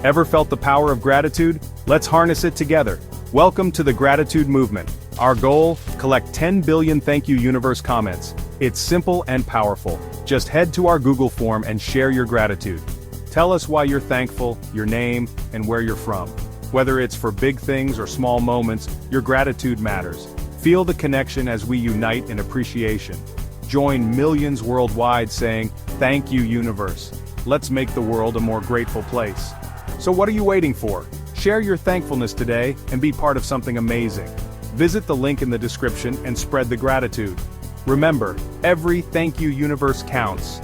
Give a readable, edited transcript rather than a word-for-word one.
Ever felt the power of gratitude? Let's harness it together. Welcome to the Gratitude Movement. Our goal? Collect 10 billion thank you universe comments. It's simple and powerful. Just head to our Google form and share your gratitude. Tell us why you're thankful, your name, and where you're from. Whether it's for big things or small moments, your gratitude matters. Feel the connection as we unite in appreciation. Join millions worldwide saying, "Thank you, universe." Let's make the world a more grateful place. So what are you waiting for? Share your thankfulness today and be part of something amazing. Visit the link in the description and spread the gratitude. Remember, every thank you universe counts.